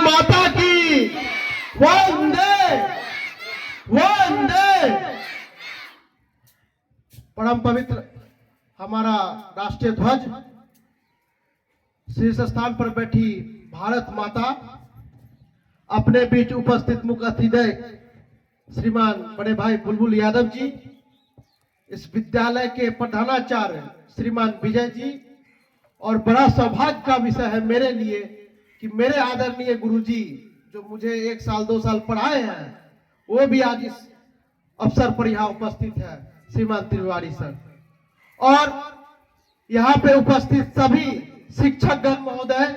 माता की वंदे वंदे। परम पवित्र हमारा राष्ट्रीय ध्वज, शीर्ष स्थान पर बैठी भारत माता, अपने बीच उपस्थित मुख्य अतिथि श्रीमान बड़े भाई बुलबुल यादव जी, इस विद्यालय के प्रधानाचार्य श्रीमान विजय जी, और बड़ा सौभाग्य का विषय है मेरे लिए कि मेरे आदरणीय गुरुजी जो मुझे 1 साल 2 साल पढ़ाए हैं, वो भी आज इस अवसर पर यहाँ उपस्थित है, श्रीमान तिवारी सर। और यहाँ पे उपस्थित सभी शिक्षकगण महोदय,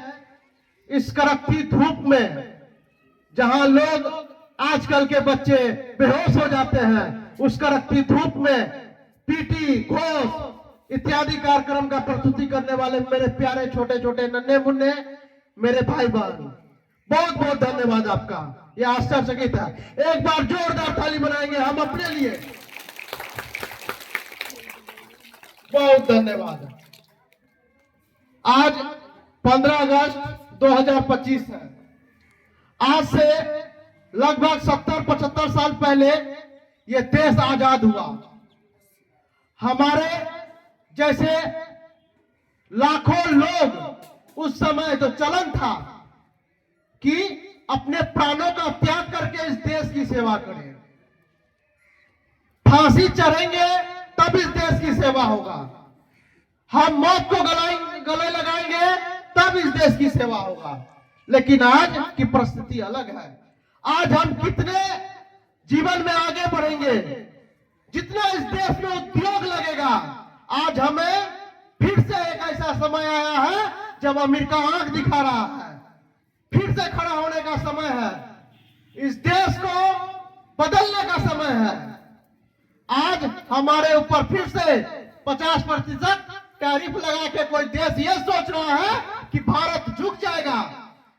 इस कड़कती धूप में जहां लोग आजकल के बच्चे बेहोश हो जाते हैं, उस कड़कती धूप में पीटी, घोष इत्यादि कार्यक्रम का प्रस्तुति करने वाले मेरे प्यारे छोटे छोटे नन्हे मुन्ने मेरे भाई बहन, बहुत बहुत धन्यवाद आपका। यह आश्चर्यचकित है। एक बार जोरदार ताली बनाएंगे हम अपने लिए। बहुत धन्यवाद। आज 15 अगस्त 2025 है। आज से लगभग 70-75 साल पहले यह देश आजाद हुआ। हमारे जैसे लाखों लोग उस समय तो चलन था कि अपने प्राणों का त्याग करके इस देश की सेवा करें। फांसी चढ़ेंगे तब इस देश की सेवा होगा। हम मौत को गले लगाएंगे तब इस देश की सेवा होगा। लेकिन आज की परिस्थिति अलग है। आज हम कितने जीवन में आगे बढ़ेंगे, जितना इस देश में उद्योग लगेगा। आज हमें फिर से एक ऐसा समय आया है जब अमेरिका आंख दिखा रहा है, फिर से खड़ा होने का समय है। इस देश को बदलने का समय है। आज हमारे ऊपर फिर से 50% टैरिफ लगा के कोई देश ये सोच रहा है कि भारत झुक जाएगा।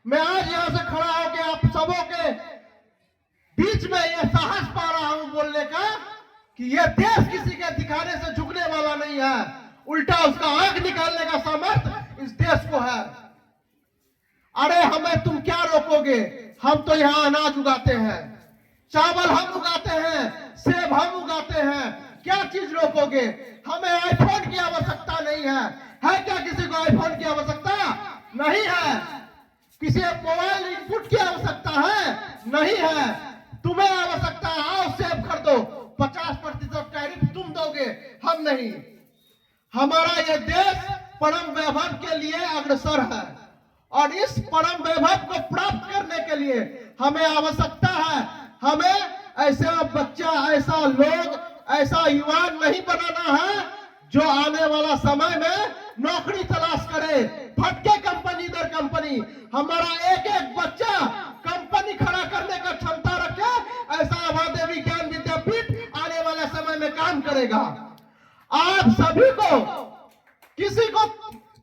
मैं आज यहां से खड़ा होकर आप सबों के बीच में यह साहस पा रहा हूं बोलने का कि यह देश किसी के दिखाने से झुकने वाला नहीं है, उल्टा उसका आंख निकालने का सामर्थ्य इस देश को है। अरे हमें तुम क्या रोकोगे? हम तो यहाँ अनाज उगाते हैं, चावल हम उगाते हैं, सेब हम उगाते हैं। क्या चीज रोकोगे? हमें आईफोन की आवश्यकता नहीं है क्या किसी को आईफोन की आवश्यकता? नहीं है। किसी मोबाइल इनपुट की आवश्यकता है? नहीं है। तुम्हें आवश्यकता है, आओ सेब खरीदो, 50% टैरिफ तुम दोगे, हम नहीं। हमारा यह देश परम वैभव के लिए अग्रसर है, और इस परम वैभव को प्राप्त करने के लिए हमें आवश्यकता है, हमें ऐसा बच्चा, ऐसा लोग, ऐसा युवा नहीं बनाना है जो आने वाला समय में नौकरी तलाश करे, भटके कंपनी दर कंपनी। हमारा एक एक बच्चा कंपनी खड़ा करने का क्षमता रखे, ऐसा आवादे विज्ञान विद्यापीठ आने वाले समय में काम करेगा। आप सभी को, किसी को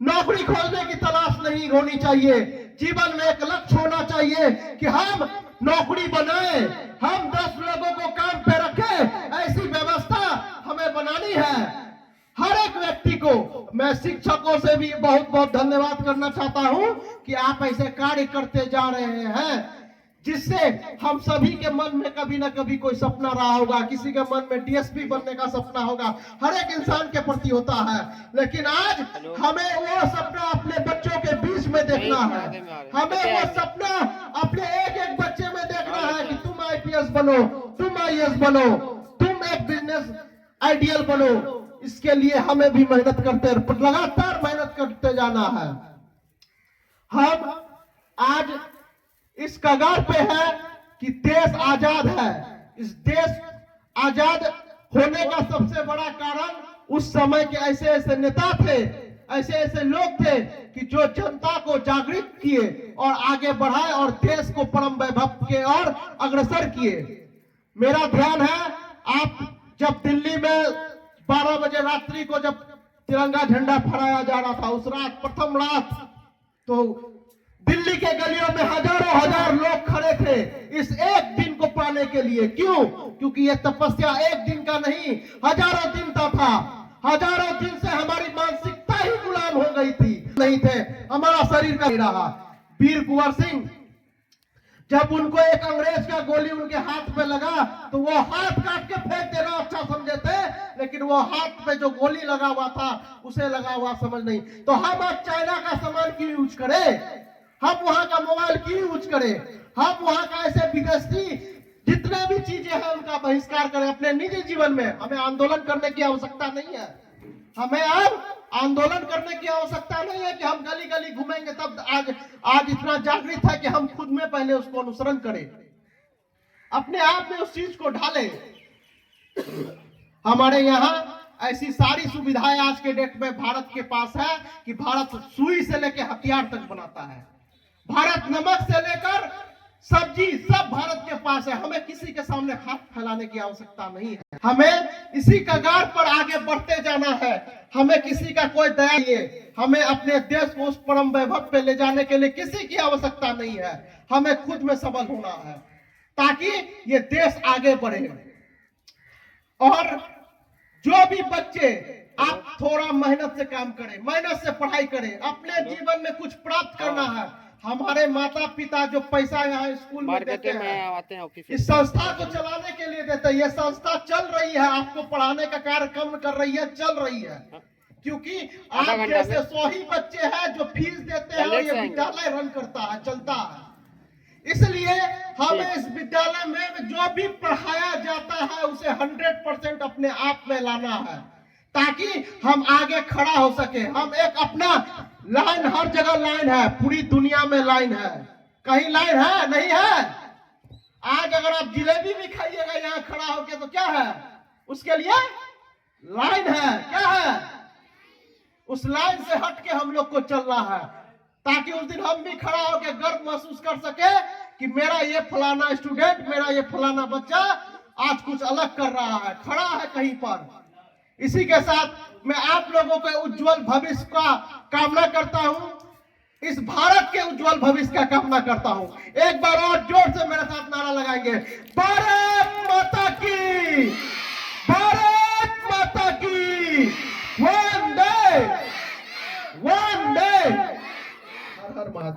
नौकरी खोजने की तलाश नहीं होनी चाहिए। जीवन में एक लक्ष्य होना चाहिए कि हम नौकरी बनाए, हम 10 लोगों को काम पे रखें। ऐसी व्यवस्था हमें बनानी है। हर एक व्यक्ति को, मैं शिक्षकों से भी बहुत बहुत धन्यवाद करना चाहता हूं कि आप ऐसे कार्य करते जा रहे हैं, जिससे हम सभी के मन में कभी ना कभी कोई सपना रहा होगा। किसी के मन में डीएसपी बनने का सपना होगा, हर एक इंसान के प्रति होता है। लेकिन आज हमें वो सपना अपने बच्चों के बीच में देखना है। हमें वो सपना अपने एक एक बच्चे में देखना है कि तुम आईपीएस बनो, तुम आईएएस बनो, तुम एक बिजनेस आइडियल बनो। इसके लिए हमें भी मेहनत करते, लगातार मेहनत करते जाना है। हम आज इस कगार पे है कि देश आजाद है। इस देश आजाद होने का सबसे बड़ा कारण उस समय के ऐसे ऐसे नेता थे, ऐसे ऐसे लोग थे कि जो जनता को जागृत किए और आगे बढ़ाए और देश को परम वैभव के और अग्रसर किए। मेरा ध्यान है, आप जब दिल्ली में 12 बजे रात्रि को जब तिरंगा झंडा फहराया जा रहा था, उस रात, प्रथम रात, तो दिल्ली के गलियों में हजारों हजार लोग खड़े थे इस एक दिन को पाने के लिए। क्यों? क्योंकि यह तपस्या एक दिन का नहीं, हजारों दिन का था। हजारों दिन से हमारी मानसिकता ही गुलाम हो गई थी, नहीं थे, हमारा शरीर का ही रहा। वीर कुंवर सिंह जब उनको एक अंग्रेज का गोली उनके हाथ पे लगा तो वो हाथ काट के फेंक देना अच्छा समझे थे, लेकिन वो हाथ पे जो गोली लगा हुआ था उसे लगा हुआ समझ नहीं। तो हम अब चाइना का सामान क्यों यूज करें, हम वहां का मोबाइल क्यों यूज करें, हम वहां का ऐसे विदेशी जितने भी चीजें हैं उनका बहिष्कार करें अपने निजी जीवन में। हमें आंदोलन करने की आवश्यकता नहीं है, हमें अब आंदोलन करने की आवश्यकता नहीं है कि हम गली गली घूमेंगे तब आज इतना जागृत है कि हम खुद में पहले उसको अनुसरण करें, अपने आप में उस चीज को ढालें। हमारे यहाँ ऐसी सारी सुविधाएं आज के डेट में भारत के पास है कि भारत सुई से लेकर हथियार तक बनाता है, भारत नमक से लेकर सब्जी सब भारत के पास है। हमें किसी के सामने हाथ फैलाने की आवश्यकता नहीं है, हमें इसी कगार पर आगे बढ़ते जाना है, हमें किसी का कोई दया नहीं है, हमें अपने देश को उस परम वैभव पे ले जाने के लिए किसी की आवश्यकता नहीं है, हमें खुद में सबल होना है ताकि ये देश आगे बढ़े। और जो भी बच्चे आप थोड़ा मेहनत से काम करें, मेहनत से पढ़ाई करें, अपने जीवन में कुछ प्राप्त करना है। हमारे माता पिता जो पैसा यहाँ स्कूल में देते हैं, इस संस्था को चलाने के लिए देते हैं, ये संस्था चल रही है, आपको पढ़ाने का कार्यक्रम कर रही है, चल रही है, क्योंकि आप जैसे 100 ही बच्चे हैं जो फीस देते हैं और ये विद्यालय रन करता है, चलता है। इसलिए हमें इस विद्यालय में जो भी पढ़ाया जाता है उसे 100% अपने आप में लाना है ताकि हम आगे खड़ा हो सके। हम एक अपना लाइन, हर जगह लाइन है, पूरी दुनिया में लाइन है, कहीं लाइन है नहीं है। आज अगर आप जिलेबी भी खाइएगा यहाँ खड़ा होके तो क्या है, उसके लिए लाइन है, क्या है, उस लाइन से हट के हम लोग को चलना है ताकि उस दिन हम भी खड़ा होके गर्व महसूस कर सके कि मेरा ये फलाना स्टूडेंट, मेरा ये फलाना बच्चा आज कुछ अलग कर रहा है, खड़ा है कहीं पर। इसी के साथ मैं आप लोगों के उज्जवल भविष्य का कामना करता हूं, इस भारत के उज्जवल भविष्य का कामना करता हूं। एक बार और जोर से मेरे साथ नारा लगाएंगे, भारत माता की, भारत माता की, वंदे वंदे, हर हर महादेव।